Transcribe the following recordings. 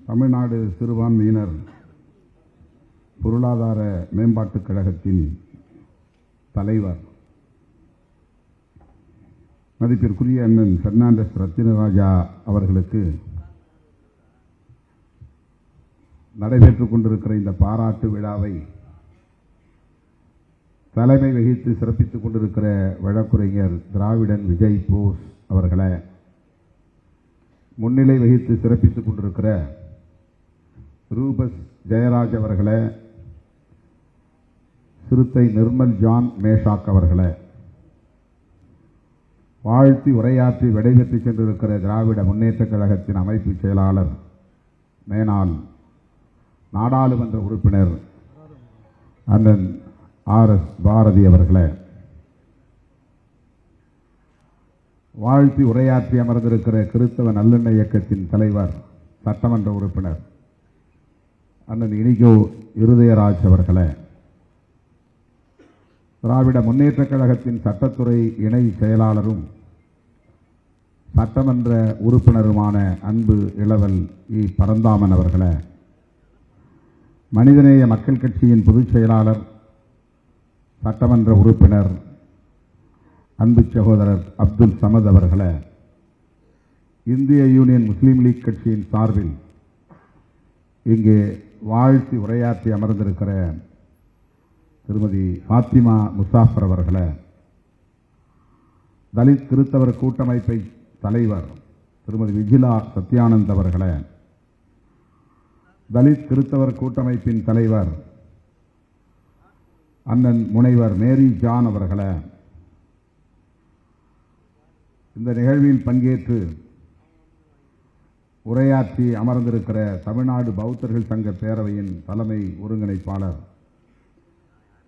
தமிழ்நாடு சிறுபான்மையினர் பொருளாதார மேம்பாட்டுக் கழகத்தின் தலைவர் மதிப்பிற்குரிய அண்ணன் பெர்னாண்டஸ் ரத்தினராஜா அவர்களுக்கு நடைபெற்றுக் கொண்டிருக்கிற இந்த பாராட்டு விழாவை தலைமை வகித்து சிறப்பித்துக் கொண்டிருக்கிற வழக்குரைஞர் திராவிடன் விஜய் போஸ் அவர்களை, முன்னிலை வகித்து சிறப்பித்துக் கொண்டிருக்கிற ரூபஸ் ஜெயராஜ் அவர்களை, சிறுத்தை நிர்மல் ஜான் மேஷாக் அவர்களை, வாழ்த்தி உரையாற்றி விடைபெற்று சென்றிருக்கிற திராவிட முன்னேற்றக் கழகத்தின் அமைப்பு செயலாளர் மேனாள் நாடாளுமன்ற உறுப்பினர் அண்ணன் RS பாரதி அவர்களை, வாழ்த்தி உரையாற்றி அமர்ந்திருக்கிற கிறிஸ்தவ நல்லெண்ண இயக்கத்தின் தலைவர் சட்டமன்ற உறுப்பினர் அண்ணன் இனிகோ இருதயராஜ் அவர்களை, திராவிட முன்னேற்றக் கழகத்தின் சட்டத்துறை இணை செயலாளரும் சட்டமன்ற உறுப்பினருமான அன்பு இளவல் இ பரந்தாமன் அவர்களை, மனிதநேய மக்கள் கட்சியின் பொதுச் செயலாளர் சட்டமன்ற உறுப்பினர் அன்பு சகோதரர் அப்துல் சமத் அவர்களை, இந்திய யூனியன் முஸ்லீம் லீக் கட்சியின் சார்பில் இங்கே வாழ்த்தி உரையாற்றி அமர்ந்திருக்கிற திருமதி ஃபாத்திமா முசாஃபர் அவர்களை, தலித் கிறிஸ்தவர் கூட்டமைப்பை தலைவர் திருமதி விஜிலா சத்யானந்த் அவர்களை, தலித் கிறிஸ்தவர் கூட்டமைப்பின் தலைவர் அண்ணன் முனைவர் மேரி ஜான் அவர்களை, இந்த நிகழ்வில் பங்கேற்று உரையாற்றி அமர்ந்திருக்கிற தமிழ்நாடு பௌத்தர்கள் சங்க பேரவையின் தலைமை ஒருங்கிணைப்பாளர்,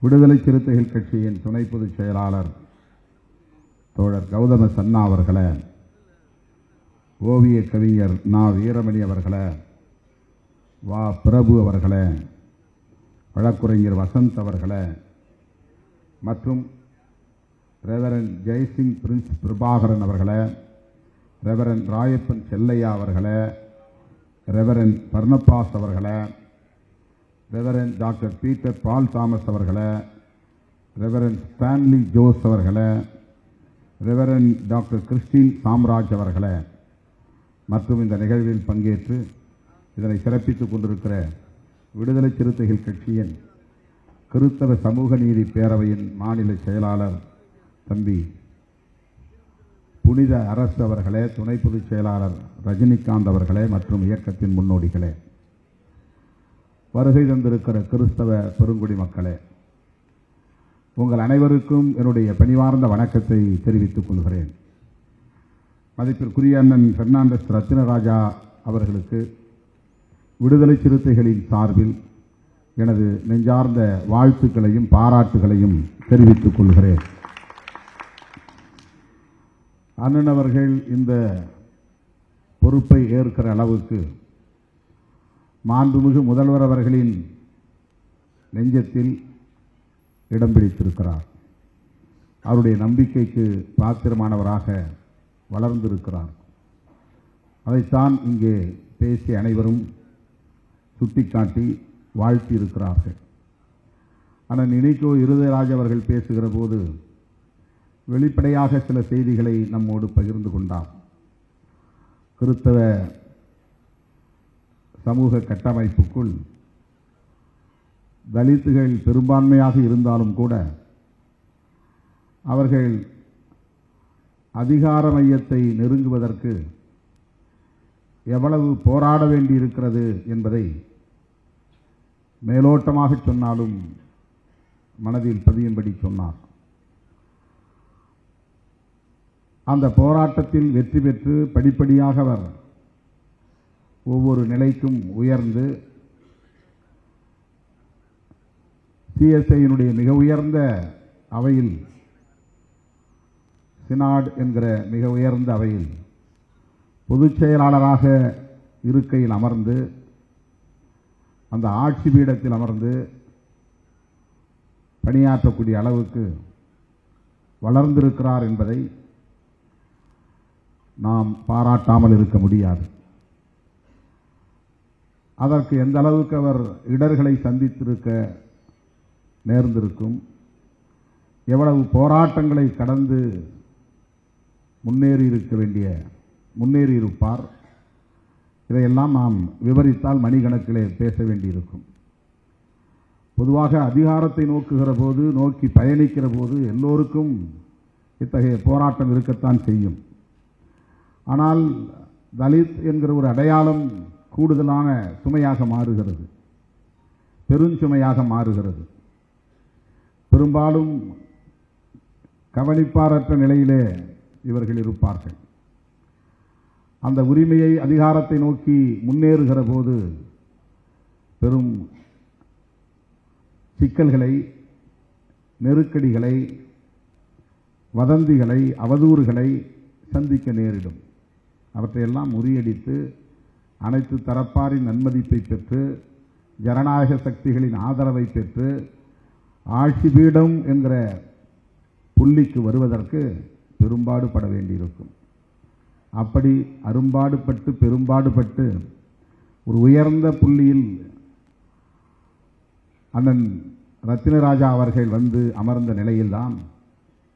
விடுதலை சிறுத்தைகள் கட்சியின் துணை பொதுச் செயலாளர் தோழர் கௌதம சன்னா அவர்களை, ஓவிய கவிஞர் நா வீரமணி அவர்களை, வா பிரபு அவர்களை, வழக்குரைஞர் வசந்த் அவர்களை மற்றும் ரெவரன் ஜெய்சிங் பிரின்ஸ் பிரபாகரன் அவர்களை, ரெவரன் ராயப்பன் செல்லையா அவர்களை, ரெவரன் பர்னபாஸ் அவர்களை, reverend doctor Peter Paul Thomas அவர்களை, ரெவரன் ஸ்டான்லி ஜோஸ் அவர்களை, ரெவரன் டாக்டர் கிறிஸ்டின் சாம்ராஜ் அவர்களை மற்றும் இந்த நிகழ்வில் பங்கேற்று இதனை சிறப்பித்துக் கொண்டிருக்கிற விடுதலை சிறுத்தைகள் கட்சியின் கிறிஸ்தவ சமூக நீதி பேரவையின் மாநில செயலாளர் தம்பி புனித அரசு அவர்களே, துணை பொதுச் செயலாளர் ரஜினிகாந்த் அவர்களே மற்றும் இயக்கத்தின் முன்னோடிகளே, வருகை தந்திருக்கிற கிறிஸ்தவ பெருங்குடி மக்களே, உங்கள் அனைவருக்கும் என்னுடைய பணிவார்ந்த வணக்கத்தை தெரிவித்துக் கொள்கிறேன். மதிப்பிற்குரிய அண்ணன் பெர்னாண்டஸ் ரத்தினராஜா அவர்களுக்கு விடுதலை சிறுத்தைகளின் சார்பில் எனது நெஞ்சார்ந்த வாழ்த்துக்களையும் பாராட்டுகளையும் தெரிவித்துக் கொள்கிறேன். அண்ணன் அவர்கள் இந்த பொறுப்பை ஏற்கிற அளவுக்கு மாண்புமிகு முதல்வர் அவர்களின் நெஞ்சத்தில் இடம் பிடித்திருக்கிறார். அவருடைய நம்பிக்கைக்கு பாத்திரமானவராக வளர்ந்திருக்கிறார். அதைத்தான் இங்கே பேசிய அனைவரும் சுட்டிக்காட்டி வாழ்த்தி இருக்கிறார்கள். ஆனால் இனிகோ இருதயராஜ் அவர்கள் பேசுகிற போது வெளிப்படையாக சில செய்திகளை நம்மோடு பகிர்ந்து கொண்டார். கிறிஸ்தவ சமூக கட்டமைப்புக்குள் தலித்துகள் பெரும்பான்மையாக இருந்தாலும் கூட அவர்கள் அதிகார மையத்தை நெருங்குவதற்கு எவ்வளவு போராட வேண்டியிருக்கிறது என்பதை மேலோட்டமாக சொன்னாலும் மனதில் பதியும்படி சொன்னார். அந்த போராட்டத்தில் வெற்றி பெற்று படிப்படியாக அவர் ஒவ்வொரு நிலைக்கும் உயர்ந்து CSIயினுடைய மிக உயர்ந்த அவையில், சினாட் என்கிற மிக உயர்ந்த அவையில் பொதுச் செயலாளராக இருக்கையில் அமர்ந்து, அந்த ஆட்சி பீடத்தில் அமர்ந்து பணியாற்றக்கூடிய அளவுக்கு வளர்ந்திருக்கிறார் என்பதை நாம் பாராட்டாமல் இருக்க முடியாது. அதற்கு எந்த அளவுக்கு அவர் இடர்களை சந்தித்திருக்க நேர்ந்திருக்கும், எவ்வளவு போராட்டங்களை கடந்து முன்னேறியிருப்பார். இதையெல்லாம் நாம் விவரித்தால் மணிக்கணக்கிலே பேச வேண்டியிருக்கும். பொதுவாக அதிகாரத்தை நோக்கி பயணிக்கிற போது எல்லோருக்கும் இத்தகைய போராட்டம் இருக்கத்தான் செய்யும். ஆனால் தலித் என்கிற ஒரு அடையாளம் கூடுதலான சுமையாக மாறுகிறது, பெருஞ்சுமையாக மாறுகிறது. பெரும்பாலும் கவனிப்பாரற்ற நிலையிலே இவர்கள் இருப்பார்கள். அந்த உரிமையை அதிகாரத்தை நோக்கி முன்னேறுகிற போது பெரும் சிக்கல்களை, நெருக்கடிகளை, வதந்திகளை, அவதூறுகளை சந்திக்க நேரிடும். அவற்றையெல்லாம் முறியடித்து அனைத்து தரப்பாரின் நன்மதிப்பை பெற்று ஜனநாயக சக்திகளின் ஆதரவை பெற்று ஆட்சி பீடம் என்கிற புள்ளிக்கு வருவதற்கு பெரும்பாடுபட வேண்டியிருக்கும். அப்படி பெரும்பாடுபட்டு ஒரு உயர்ந்த புள்ளியில் அண்ணன் ரத்தினராஜா அவர்கள் வந்து அமர்ந்த நிலையில்தான்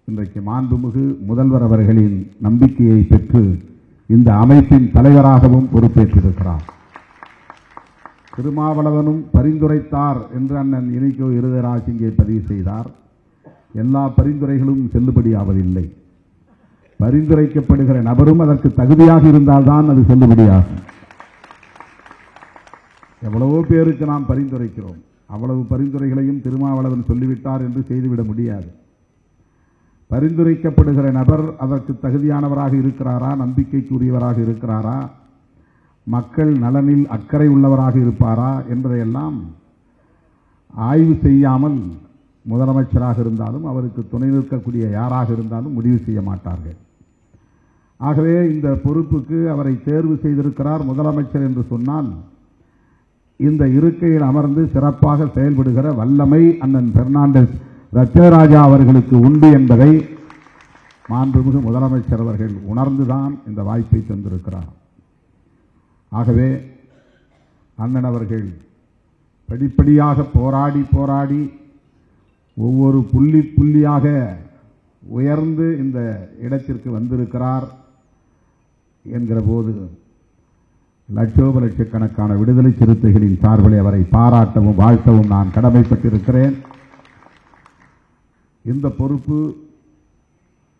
இன்றைக்கு மாண்புமிகு முதல்வர் அவர்களின் நம்பிக்கையை பெற்று இந்த அமைப்பின் தலைவராகவும் பொறுப்பேற்றிருக்கிறார். திருமாவளவனும் பரிந்துரைத்தார் என்று அண்ணன் இனிக்கோ இருதராஜ் இங்கே பதிவு செய்தார். எல்லா பரிந்துரைகளும் செல்லுபடியாவதில்லை. பரிந்துரைக்கப்படுகிற நபரும் அதற்கு தகுதியாக இருந்தால்தான் அது செல்லுபடியாகும். எவ்வளவோ பேருக்கு நாம் பரிந்துரைக்கிறோம். அவ்வளவு பரிந்துரைகளையும் திருமாவளவன் சொல்லிவிட்டார் என்று செய்துவிட முடியாது. பரிந்துரைக்கப்படுகிற நபர் அதற்கு தகுதியானவராக இருக்கிறாரா, நம்பிக்கைக்குரியவராக இருக்கிறாரா, மக்கள் நலனில் அக்கறை உள்ளவராக இருப்பாரா என்பதையெல்லாம் ஆய்வு செய்யாமல் முதலமைச்சராக இருந்தாலும் அவருக்கு துணை நிற்கக்கூடிய யாராக இருந்தாலும் முடிவு செய்ய மாட்டார்கள். ஆகவே இந்த பொறுப்புக்கு அவரை தேர்வு செய்திருக்கிறார் முதலமைச்சர் என்று சொன்னால் இந்த இருக்கையில் அமர்ந்து சிறப்பாக செயல்படுகிற வல்லமை அண்ணன் பெர்னாண்டஸ் ரத்தினராஜா அவர்களுக்கு உண்டு என்பதை மாண்புமிகு முதலமைச்சர் அவர்கள் உணர்ந்துதான் இந்த வாய்ப்பை தந்திருக்கிறார். ஆகவே அண்ணன் அவர்கள் படிப்படியாக போராடி ஒவ்வொரு புள்ளியாக உயர்ந்து இந்த இடத்திற்கு வந்திருக்கிறார் என்கிற போது லட்சக்கணக்கான விடுதலை சிறுத்தைகளின் சார்பில் அவரை பாராட்டவும் வாழ்த்தவும் நான் கடமைப்பட்டிருக்கிறேன். இந்த பொறுப்பு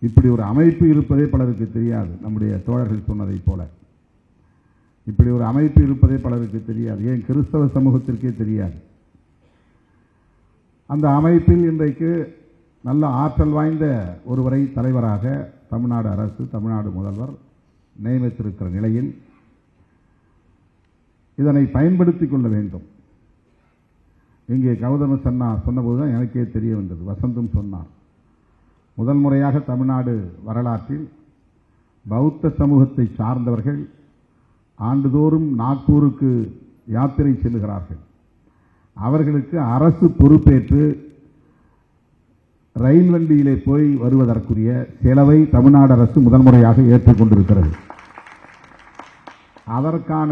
இப்படி ஒரு அமைப்பு இருப்பதே பலருக்கு தெரியாது. நம்முடைய தோழர்கள் சொன்னதைப் போல இப்படி ஒரு அமைப்பு இருப்பதே பலருக்கு தெரியாது. ஏன் கிறிஸ்தவ சமூகத்திற்கே தெரியாது. அந்த அமைப்பில் இன்றைக்கு நல்ல ஆற்றல் வாய்ந்த ஒருவரை தலைவராக தமிழ்நாடு அரசு, தமிழ்நாடு முதல்வர் நியமித்திருக்கிற நிலையில் இதனை பயன்படுத்திக் கொள்ள வேண்டும். இங்கே கௌதம சொன்னபோது தான் எனக்கே தெரிய வந்தது. வசந்தும் சொன்னார், முதல் முறையாக தமிழ்நாடு வரலாற்றில் பௌத்த சமூகத்தை சார்ந்தவர்கள் ஆண்டுதோறும் நாக்பூருக்கு யாத்திரை செல்லுகிறார்கள். அவர்களுக்கு அரசு பொறுப்பேற்று ரயில் வண்டியிலே போய் வருவதற்குரிய செலவை தமிழ்நாடு அரசு முதல் முறையாக ஏற்றுக்கொண்டிருக்கிறது. அதற்கான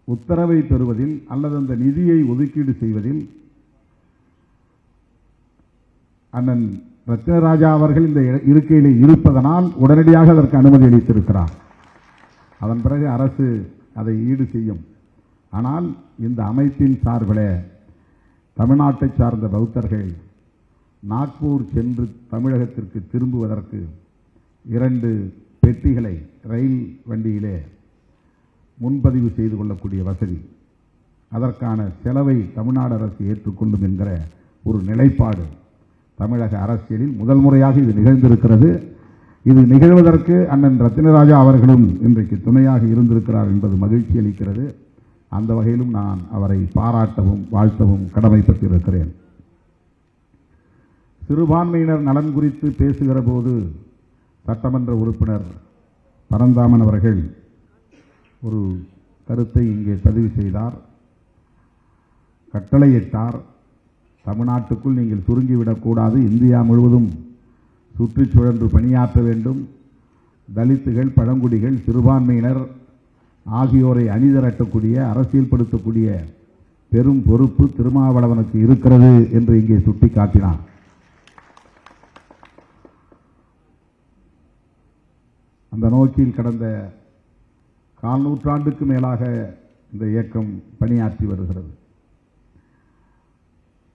உத்தரவை பெறுவதில் அல்லது அந்த நிதியை ஒதுக்கீடு செய்வதில் அண்ணன் ரத்தினராஜா அவர்கள் இந்த இருக்கையில் இருப்பதனால் உடனடியாக அதற்கு அனுமதி அளித்திருக்கிறார். அதன் பிறகு அரசு அதை ஈடு செய்யும். ஆனால் இந்த அமைப்பின் சார்பில் தமிழ்நாட்டை சார்ந்த பௌத்தர்கள் நாக்பூர் சென்று தமிழகத்திற்கு திரும்புவதற்கு 2 பெட்டிகளை ரயில் வண்டியிலே முன்பதிவு செய்து கொள்ளக்கூடிய வசதி, அதற்கான செலவை தமிழ்நாடு அரசு ஏற்றுக்கொள்ளும் என்கிற ஒரு நிலைப்பாடு தமிழக அரசியலில் முதல் முறையாக இது நிகழ்ந்திருக்கிறது. இது நிகழ்வதற்கு அண்ணன் ரத்தினராஜா அவர்களும் இன்றைக்கு துணையாக இருந்திருக்கிறார் என்பது மகிழ்ச்சி அளிக்கிறது. அந்த வகையிலும் நான் அவரை பாராட்டவும் வாழ்த்தவும் கடமைப்பட்டிருக்கிறேன். சிறுபான்மையினர் நலன் குறித்து பேசுகிற போது சட்டமன்ற உறுப்பினர் பரந்தாமன் அவர்கள் ஒரு கருத்தை இங்கே பதிவு செய்தார், கட்டளையிட்டார். தமிழ்நாட்டுக்குள் நீங்கள் சுருங்கிவிடக்கூடாது, இந்தியா முழுவதும் சுற்றிச் சுழன்று பணியாற்ற வேண்டும். தலித்துகள், பழங்குடிகள், சிறுபான்மையினர் ஆகியோரை அணிதிரட்டக்கூடிய அரசியல்படுத்தக்கூடிய பெரும் பொறுப்பு திருமாவளவனுக்கு இருக்கிறது என்று இங்கே சுட்டிக்காட்டினார். அந்த நோக்கில் கடந்த 4 நூற்றாண்டுக்கு மேலாக இந்த இயக்கம் பணியாற்றி வருகிறது.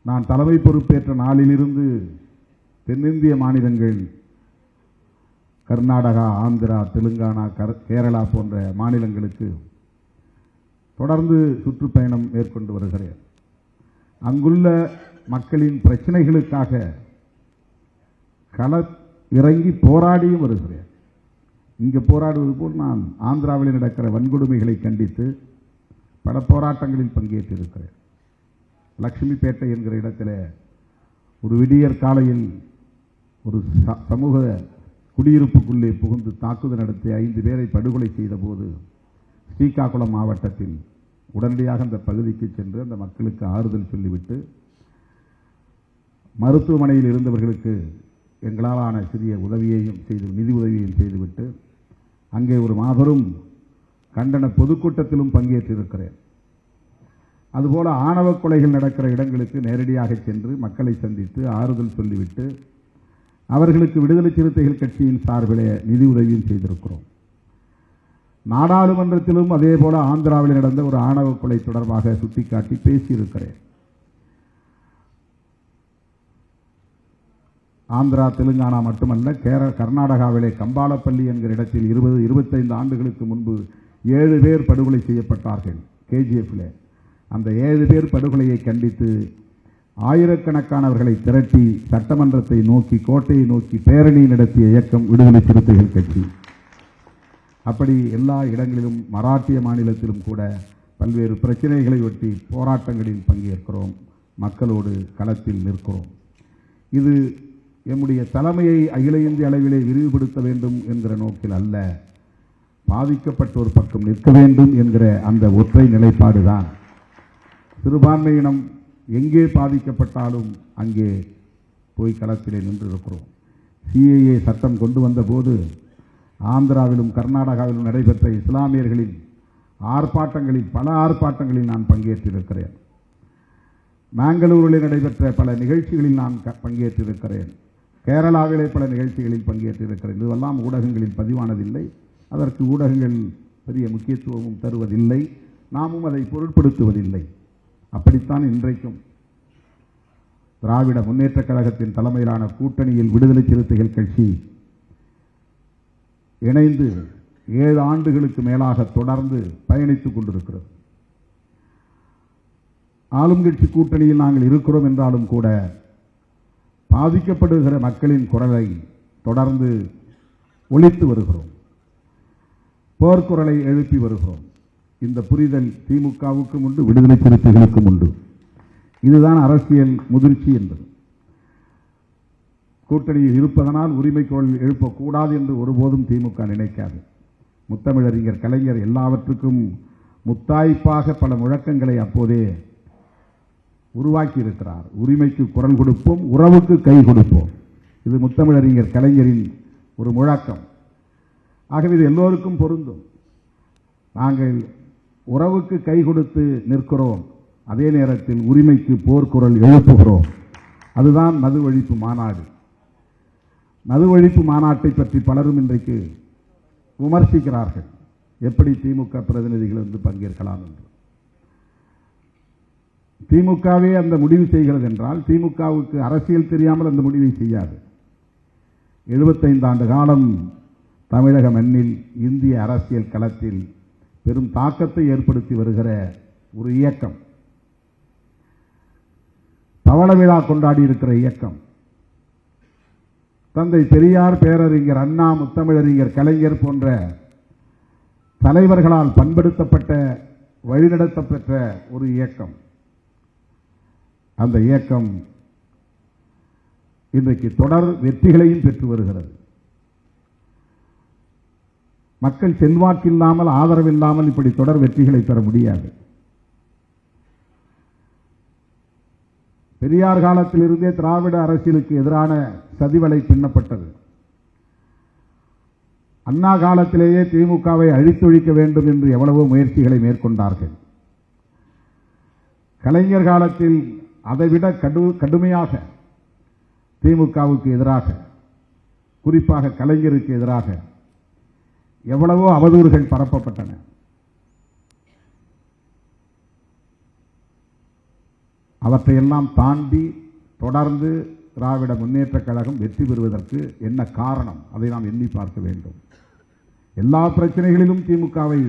நான் தலைமை பொறுப்பேற்ற நாளிலிருந்து தென்னிந்திய மாநிலங்கள் கர்நாடகா, ஆந்திரா, தெலுங்கானா, கேரளா போன்ற மாநிலங்களுக்கு தொடர்ந்து சுற்றுப்பயணம் மேற்கொண்டு வருகிறேன். அங்குள்ள மக்களின் பிரச்சனைகளுக்காக இறங்கி போராடியும் வருகிறேன். இங்கே போராடுவது போல் நான் ஆந்திராவில் நடக்கிற வன்கொடுமைகளை கண்டித்து பல போராட்டங்களில் பங்கேற்றிருக்கிறேன். லட்சுமிபேட்டை என்கிற இடத்தில் ஒரு விடியற் காலையில் ஒரு சமூக குடியிருப்புக்குள்ளே புகுந்து தாக்குதல் நடத்தி 5 பேரை படுகொலை செய்த போது ஸ்ரீகாகுளம் மாவட்டத்தில் உடனடியாக அந்த பகுதிக்கு சென்று அந்த மக்களுக்கு ஆறுதல் சொல்லிவிட்டு மருத்துவமனையில் இருந்தவர்களுக்கு எங்களாலான சிறிய உதவியையும் செய்து நிதி உதவியையும் செய்துவிட்டு அங்கே ஒரு மாபெரும் கண்டன பொதுக்கூட்டத்திலும் பங்கேற்றிருக்கிறேன். அதுபோல ஆணவ கொலைகள் நடக்கிற இடங்களுக்கு நேரடியாக சென்று மக்களை சந்தித்து ஆறுதல் சொல்லிவிட்டு அவர்களுக்கு விடுதலை சிறுத்தைகள் கட்சியின் சார்பிலே நிதி உதவியும் செய்திருக்கிறோம். நாடாளுமன்றத்திலும் அதே போல ஆந்திராவில் நடந்த ஒரு ஆணவ கொலை தொடர்பாக சுட்டிக்காட்டி பேசியிருக்கிறேன். ஆந்திரா, தெலுங்கானா மட்டுமல்ல, கர்நாடகாவிலே கம்பாலப்பள்ளி என்கிற இடத்தில் 25 ஆண்டுகளுக்கு முன்பு 7 பேர் படுகொலை செய்யப்பட்டார்கள் கேஜிஎஃப்ல. அந்த 7 பேர் படுகொலையை கண்டித்து ஆயிரக்கணக்கானவர்களை திரட்டி சட்டமன்றத்தை நோக்கி, கோட்டையை நோக்கி பேரணி நடத்திய இயக்கம் விடுதலை சிறுத்தைகள் கட்சி. அப்படி எல்லா இடங்களிலும், மராட்டிய மாநிலத்திலும் கூட பல்வேறு பிரச்சனைகளை ஒட்டி போராட்டங்களில் பங்கேற்கிறோம், மக்களோடு களத்தில் நிற்கிறோம். இது எம்முடைய தலைமையை அகில இந்திய அளவிலே விரிவுபடுத்த வேண்டும் என்கிற நோக்கில் அல்ல, பாதிக்கப்பட்டோர் பக்கம் நிற்க வேண்டும் என்கிற அந்த ஒற்றை நிலைப்பாடுதான். சிறுபான்மையினம் எங்கே பாதிக்கப்பட்டாலும் அங்கே போய் களத்திலே நின்றிருக்கிறோம். சிஏஏ சட்டம் கொண்டு வந்தபோது ஆந்திராவிலும் கர்நாடகாவிலும் நடைபெற்ற இஸ்லாமியர்களின் ஆர்ப்பாட்டங்களில், பல ஆர்ப்பாட்டங்களில் நான் பங்கேற்றிருக்கிறேன். மேங்களூரில் நடைபெற்ற பல நிகழ்ச்சிகளில் நான் பங்கேற்றிருக்கிறேன். கேரளாவிலே பல நிகழ்ச்சிகளில் பங்கேற்றிருக்கிறேன். இதுவெல்லாம் ஊடகங்களில் பதிவானதில்லை. அதற்கு ஊடகங்கள் பெரிய முக்கியத்துவமும் தருவதில்லை, நாமும் அதை பொருட்படுத்துவதில்லை. அப்படித்தான் இன்றைக்கும் திராவிட முன்னேற்றக் கழகத்தின் தலைமையிலான கூட்டணியில் விடுதலை சிறுத்தைகள் கட்சி இணைந்து 7 ஆண்டுகளுக்கு மேலாக தொடர்ந்து பயணித்துக் கொண்டிருக்கிறது. ஆளும் கட்சி கூட்டணியில் நாங்கள் இருக்கிறோம் என்றாலும் கூட பாதிக்கப்படுகிற மக்களின் குரலை தொடர்ந்து ஒலித்து வருகிறோம், போர்க்குரலை எழுப்பி வருகிறோம். இந்த புரிதல் திமுகவுக்கும் உண்டு, விடுதலை சிறுத்தைகளுக்கும் உண்டு. இதுதான் அரசியல் முதிர்ச்சி என்பது. கூட்டணியில் இருப்பதனால் உரிமை குரல் எழுப்பக்கூடாது என்று ஒருபோதும் திமுக நினைக்காது. முத்தமிழறிஞர் கலைஞர் எல்லாவற்றுக்கும் முத்தாய்ப்பாக பல முழக்கங்களை அப்போதே உருவாக்கி இருக்கிறார். உரிமைக்கு குரல் கொடுப்போம், உறவுக்கு கை கொடுப்போம். இது முத்தமிழறிஞர் கலைஞரின் ஒரு முழக்கம். ஆகவே இது எல்லோருக்கும் பொருந்தும். நாங்கள் உறவுக்கு கை கொடுத்து நிற்கிறோம், அதே நேரத்தில் உரிமைக்கு போர்க்குரல் எழுப்புகிறோம். அதுதான் மது ஒழிப்பு மாநாடு. மது ஒழிப்பு மாநாட்டை பற்றி பலரும் இன்றைக்கு விமர்சிக்கிறார்கள். எப்படி திமுக பிரதிநிதிகள் வந்து பங்கேற்கலாம் என்று. திமுகவே அந்த முடிவு செய்கிறது என்றால் திமுகவுக்கு அரசியல் தெரியாமல் அந்த முடிவை செய்யாது. 75 ஆண்டு காலம் தமிழக மண்ணில் இந்திய அரசியல் களத்தில் பெரும் தாக்கத்தை ஏற்படுத்தி வருகிற ஒரு இயக்கம், பவள விழா கொண்டாடி இருக்கிற இயக்கம், தந்தை பெரியார், பேரறிஞர் அண்ணா, முத்தமிழறிஞர் கலைஞர் போன்ற தலைவர்களால் பண்படுத்தப்பட்ட, வழிநடத்தப்பெற்ற ஒரு இயக்கம். அந்த இயக்கம் இன்றைக்கு தொடர் வெற்றிகளையும் பெற்று வருகிறது. மக்கள் செல்வாக்கில்லாமல், ஆதரவில்லாமல் இப்படி தொடர் வெற்றிகளை பெற முடியாது. பெரியார் காலத்திலிருந்தே திராவிட அரசியலுக்கு எதிரான சதிவலை பின்னப்பட்டது. அண்ணா காலத்திலேயே திமுகவை அழித்தொழிக்க வேண்டும் என்று எவ்வளவோ முயற்சிகளை மேற்கொண்டார்கள். கலைஞர் காலத்தில் அதைவிட கடுமையாக திமுகவுக்கு எதிராக, குறிப்பாக கலைஞருக்கு எதிராக எவ்வளவோ அவதூறுகள் பரப்பப்பட்டன. அவற்றையெல்லாம் தாண்டி தொடர்ந்து திராவிட முன்னேற்றக் கழகம் வெற்றி பெறுவதற்கு என்ன காரணம், அதை நாம் எண்ணி பார்க்க வேண்டும். எல்லா பிரச்சனைகளிலும் திமுகவை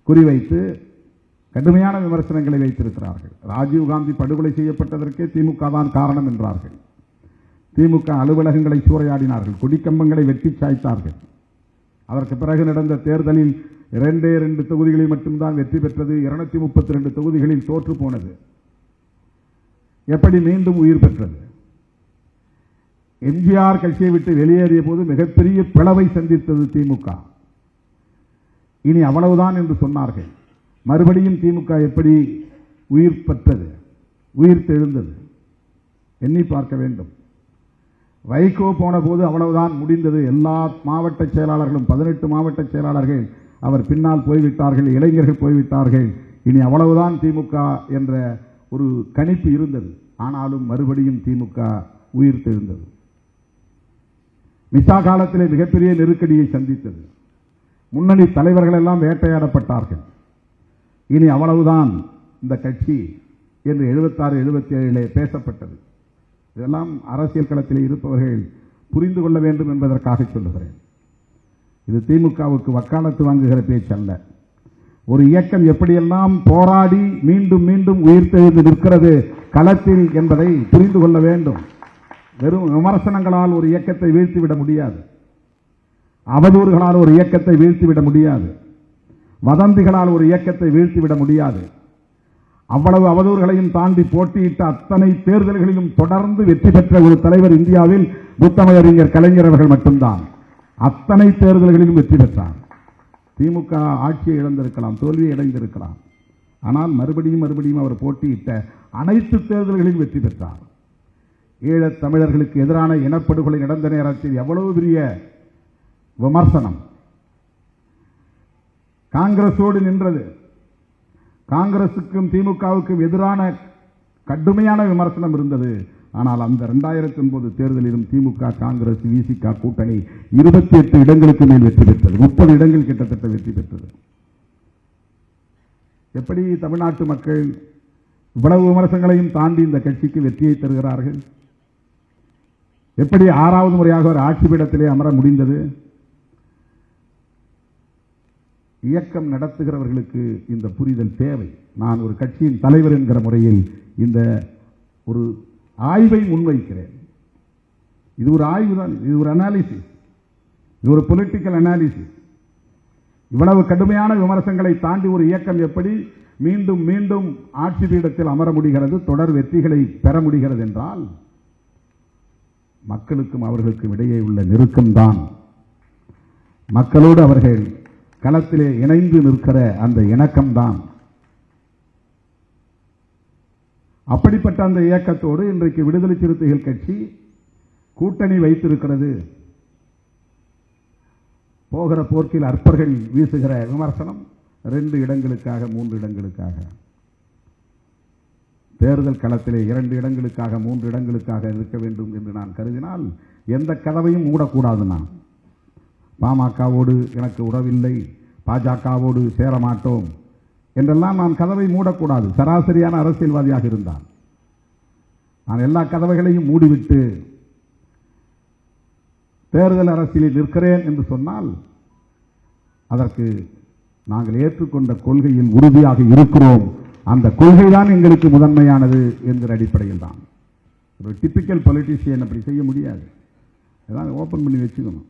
குறிவைத்து கடுமையான விமர்சனங்களை வைத்திருக்கிறார்கள். ராஜீவ்காந்தி படுகொலை செய்யப்பட்டதற்கே திமுக தான் காரணம் என்றார்கள். திமுக அலுவலகங்களை சூறையாடினார்கள், கொடிக்கம்பங்களை வெட்டி சாய்த்தார்கள். அதற்கு பிறகு நடந்த தேர்தலில் 2 தொகுதிகளில் மட்டும்தான் வெற்றி பெற்றது. 232 தொகுதிகளில் தோற்று போனது. எப்படி மீண்டும் உயிர் பெற்றது? எம்ஜிஆர் கட்சியை விட்டு வெளியேறிய போது மிகப்பெரிய பிளவை சந்தித்தது திமுக. இனி அவ்வளவுதான் என்று சொன்னார்கள். மறுபடியும் திமுக எப்படி உயிர் பெற்றது, உயிர் தெழுந்தது, எண்ணி பார்க்க வேண்டும். வைகோ போன போது அவ்வளவுதான், முடிந்தது. எல்லா மாவட்ட செயலாளர்களும் 18 மாவட்ட செயலாளர்கள் அவர் பின்னால் போய்விட்டார்கள், இளைஞர்கள் போய்விட்டார்கள். இனி அவ்வளவுதான் திமுக என்ற ஒரு கணிப்பு இருந்தது. ஆனாலும் மறுபடியும் திமுக உயிர் தெழுந்தது. மிசா காலத்திலே மிகப்பெரிய நெருக்கடியை சந்தித்தது. முன்னணி தலைவர்கள் எல்லாம் வேட்டையாடப்பட்டார்கள். இனி அவ்வளவுதான் இந்த கட்சி என்று 76, 77 பேசப்பட்டது. இதெல்லாம் அரசியல் களத்தில் இருப்பவர்கள் புரிந்து கொள்ள வேண்டும் என்பதற்காக சொல்லுகிறேன். இது திமுகவுக்கு வக்காலத்து வாங்குகிற பேச்சு அல்ல. ஒரு இயக்கம் எப்படியெல்லாம் போராடி மீண்டும் மீண்டும் உயிர்த்தெழுந்து நிற்கிறது களத்தில் என்பதை புரிந்து கொள்ள வேண்டும். வெறும் விமர்சனங்களால் ஒரு இயக்கத்தை வீழ்த்திவிட முடியாது. அவதூறுகளால் ஒரு இயக்கத்தை வீழ்த்திவிட முடியாது. வதந்திகளால் ஒரு இயக்கத்தை வீழ்த்திவிட முடியாது. அவ்வளவு அவதூறுகளையும் தாண்டி போட்டியிட்ட அத்தனை தேர்தல்களிலும் தொடர்ந்து வெற்றி பெற்ற ஒரு தலைவர் இந்தியாவில் முத்தமிழறிஞர் கலைஞர் அவர்கள் மட்டும்தான். அத்தனை தேர்தல்களிலும் வெற்றி பெற்றார். திமுக ஆட்சியை இழந்திருக்கலாம், தோல்வியை அடைந்திருக்கலாம். ஆனால் மறுபடியும் அவர் போட்டியிட்ட அனைத்து தேர்தல்களிலும் வெற்றி பெற்றார். ஈழத் தமிழர்களுக்கு எதிரான இனப்படுகொலை நடந்த நேரத்தில் எவ்வளவு பெரிய விமர்சனம் காங்கிரஸோடு நின்றது. காங்கிரசுக்கும் திமுகவுக்கும் எதிரான கடுமையான விமர்சனம் இருந்தது. ஆனால் அந்த 2009 தேர்தலிலும் திமுக, காங்கிரஸ், விசிக கூட்டணி 28 இடங்களுக்கு மேல் வெற்றி பெற்றது. 30 இடங்கள் கிட்டத்தட்ட வெற்றி பெற்றது. எப்படி தமிழ்நாட்டு மக்கள் இவ்வளவு விமர்சனங்களையும் தாண்டி இந்த கட்சிக்கு வெற்றியை தருகிறார்கள்? எப்படி 6வது முறையாக ஒரு ஆட்சி பீடத்திலே அமர முடிந்தது? இயக்கம் நடத்துகிறவர்களுக்கு இந்த புரிதல் தேவை. நான் ஒரு கட்சியின் தலைவர் என்கிற முறையில் இந்த ஒரு ஆய்வை முன்வைக்கிறேன். இது ஒரு ஆய்வு தான், இது ஒரு அனாலிசிஸ், இது ஒரு பொலிட்டிக்கல் அனாலிசிஸ். இவ்வளவு கடுமையான விமர்சனங்களை தாண்டி ஒரு இயக்கம் எப்படி மீண்டும் மீண்டும் ஆட்சி பீடத்தில் அமர முடிகிறது, தொடர் வெற்றிகளை பெற முடிகிறது என்றால் மக்களுக்கும் அவர்களுக்கும் இடையே உள்ள நெருக்கம்தான். மக்களோடு அவர்கள் களத்திலே இணைந்து நிற்கிற அந்த இணக்கம்தான். அப்படிப்பட்ட அந்த இயக்கத்தோடு இன்றைக்கு விடுதலை சிறுத்தைகள் கட்சி கூட்டணி வைத்திருக்கிறது. போகிற போக்கில் அற்பர்கள் வீசுகிற விமர்சனம் 2 இடங்களுக்காக 3 இடங்களுக்காக, தேர்தல் களத்திலே 2 இடங்களுக்காக 3 இடங்களுக்காக இருக்க வேண்டும் என்று நான் கருதினால் எந்த கதவையும் மூடக்கூடாது. நான் பாமகவோடு எனக்கு உறவில்லை, பாஜகவோடு சேரமாட்டோம் என்றெல்லாம் நான் கதவை மூடக்கூடாது. சராசரியான அரசியல்வாதியாக இருந்தால் நான் எல்லா கதவைகளையும் மூடிவிட்டு தேர்தல் அரசியலில் நிற்கிறேன் என்று சொன்னால் அதற்கு நாங்கள் ஏற்றுக்கொண்ட கொள்கையில் உறுதியாக இருக்கிறோம். அந்த கொள்கைதான் எங்களுக்கு முதன்மையானது என்கிற அடிப்படையில் தான். ஒரு டிப்பிக்கல் பொலிட்டிஷியன் அப்படி செய்ய முடியாது. அதான் ஓப்பன் பண்ணி வச்சுக்கணும்.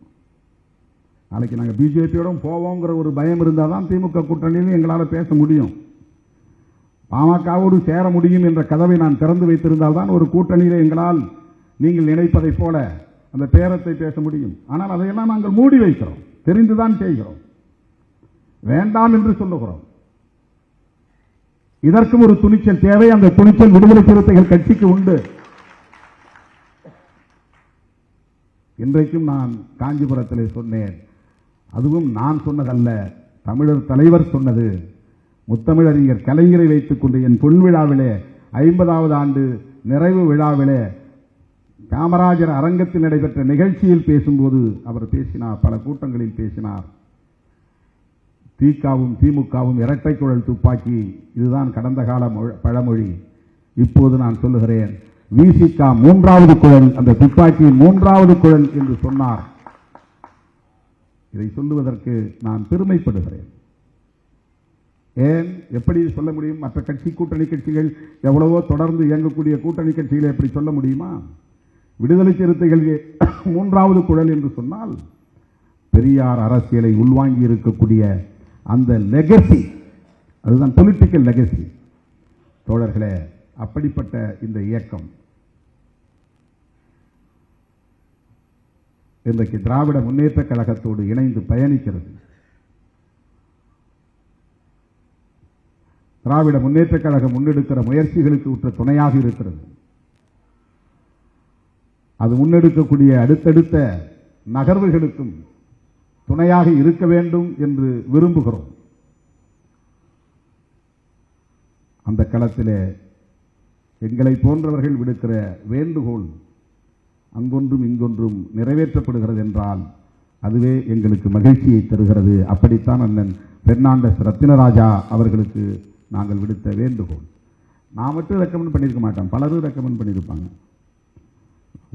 நாளைக்கு நாங்கள் பிஜேபியோடும் போவோங்கிற ஒரு பயம் இருந்தால் தான் திமுக கூட்டணியில் எங்களால் பேச முடியும். பாமகவோடு சேர முடியும் என்ற கதவை நான் திறந்து வைத்திருந்தால் தான் ஒரு கூட்டணியில் எங்களால் நீங்கள் நினைப்பதைப் போல அந்த பேரத்தை பேச முடியும். ஆனால் அதையெல்லாம் நாங்கள் மூடி வைக்கிறோம், தெரிந்துதான் செய்கிறோம், வேண்டாம் என்று சொல்லுகிறோம். இதற்கும் ஒரு துணிச்சல் தேவை. அந்த துணிச்சல் விடுதலை சிறுத்தைகள் கட்சிக்கு உண்டு. இன்றைக்கும் நான் காஞ்சிபுரத்திலே சொன்னேன், அதுவும் நான் சொன்னதல்ல, தமிழர் தலைவர் சொன்னது. முத்தமிழறிஞர் கலைஞரை வைத்துக் கொண்டு என் பொன்விழாவிலே 50வது ஆண்டு நிறைவு விழாவிலே காமராஜர் அரங்கத்தில் நடைபெற்ற நிகழ்ச்சியில் பேசும்போது அவர் பேசினார், பல கூட்டங்களில் பேசினார். திகாவும் திமுகவும் இரட்டை குழல் துப்பாக்கி, இதுதான் கடந்த கால பழமொழி. இப்போது நான் சொல்லுகிறேன், விசிக 3வது குழல், அந்த துப்பாக்கியின் 3வது குழல் என்று சொன்னார். இதை சொல்லுவதற்கு நான் பெருமைப்படுகிறேன். ஏன், எப்படி சொல்ல முடியும்? மற்ற கட்சி கூட்டணி கட்சிகள் எவ்வளவோ தொடர்ந்து இயங்கக்கூடிய கூட்டணி கட்சிகளை எப்படி சொல்ல முடியுமா? விடுதலை சிறுத்தைகள் 3வது குழல் என்று சொன்னால் பெரியார் அரசியலை உள்வாங்கி இருக்கக்கூடிய அந்த லெகசி, அதுதான் பொலிட்டிக்கல் லெகசி. தோழர்களே, அப்படிப்பட்ட இந்த இயக்கம் இன்றைக்கு திராவிட முன்னேற்ற கழகத்தோடு இணைந்து பயணிக்கிறது. திராவிட முன்னேற்ற கழகம் முன்னெடுக்கிற முயற்சிகளுக்கு உற்ற துணையாக இருக்கிறது. அது முன்னெடுக்கக்கூடிய அடுத்தடுத்த நகர்வுகளுக்கும் துணையாக இருக்க வேண்டும் என்று விரும்புகிறோம். அந்த களத்திலே எங்களை போன்றவர்கள் விடுக்கிற வேண்டுகோள் அங்கொன்றும் இங்கொன்றும் நிறைவேற்றப்படுகிறது என்றால் அதுவே எங்களுக்கு மகிழ்ச்சியை தருகிறது. அப்படித்தான் அண்ணன் பெர்னாண்டஸ் ரத்தினராஜா அவர்களுக்கு நாங்கள் விடுத்த வேண்டுகோள். நான் மட்டும் ரெக்கமெண்ட் பண்ணியிருக்க மாட்டேன், பலரும் ரெக்கமெண்ட் பண்ணியிருப்பாங்க.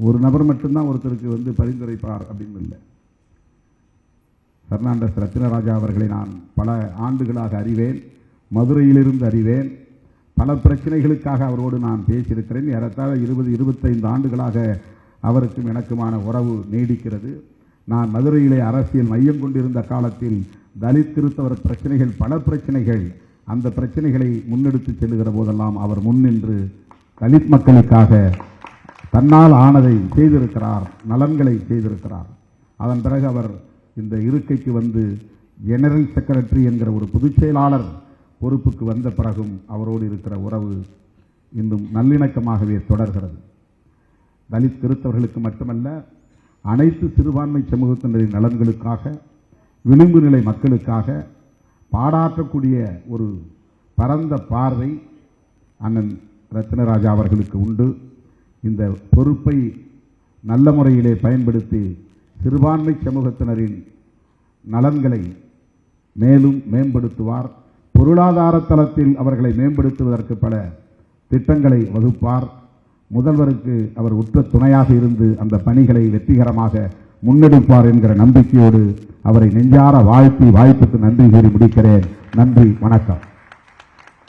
ஒரு நபர் மட்டும்தான் ஒருத்தருக்கு பரிந்துரைப்பார் அப்படின்னு இல்லை. பெர்னாண்டஸ் ரத்தினராஜா அவர்களை நான் பல ஆண்டுகளாக அறிவேன், மதுரையிலிருந்து அறிவேன். பல பிரச்சனைகளுக்காக அவரோடு நான் பேசியிருக்கிறேன். ஏறத்தாழ 20-25 ஆண்டுகளாக அவருக்கும் எனக்குமான உறவு நீடிக்கிறது. நான் மதுரையிலே அரசியல் மையம் கொண்டிருந்த காலத்தில் தலித் கிறிஸ்தவர் பிரச்சனைகள், பல பிரச்சனைகள், அந்த பிரச்சனைகளை முன்னெடுத்து செல்லுகிற போதெல்லாம் அவர் முன்னின்று தலித் மக்களுக்காக தன்னால் ஆனதை செய்திருக்கிறார், நலன்களை செய்திருக்கிறார். அதன் பிறகு அவர் இந்த இருக்கைக்கு வந்து ஜெனரல் செக்ரட்டரி என்கிற ஒரு பொதுச் செயலாளர் பொறுப்புக்கு வந்த பிறகும் அவரோடு இருக்கிற உறவு இன்னும் நல்லிணக்கமாகவே தொடர்கிறது. தலித் கிறிஸ்தவர்களுக்கு மட்டுமல்ல, அனைத்து சிறுபான்மை சமூகத்தினரின் நலன்களுக்காக, விளிம்பு நிலை மக்களுக்காக பாடாற்றக்கூடிய ஒரு பரந்த பார்வை அண்ணன் ரத்தினராஜா அவர்களுக்கு உண்டு. இந்த பொறுப்பை நல்ல முறையிலே பயன்படுத்தி சிறுபான்மை சமூகத்தினரின் நலன்களை மேலும் மேம்படுத்துவார். பொருளாதார தளத்தில் அவர்களை மேம்படுத்துவதற்கு பல திட்டங்களை வகுப்பார். முதல்வருக்கு அவர் உற்ற துணையாக இருந்து அந்த பணிகளை வெற்றிகரமாக முன்னெடுப்பார் என்கிற நம்பிக்கையோடு அவரை நெஞ்சார வாழ்த்தி வாய்ப்புக்கு நன்றி கூறி முடிக்கிறேன். நன்றி, வணக்கம்.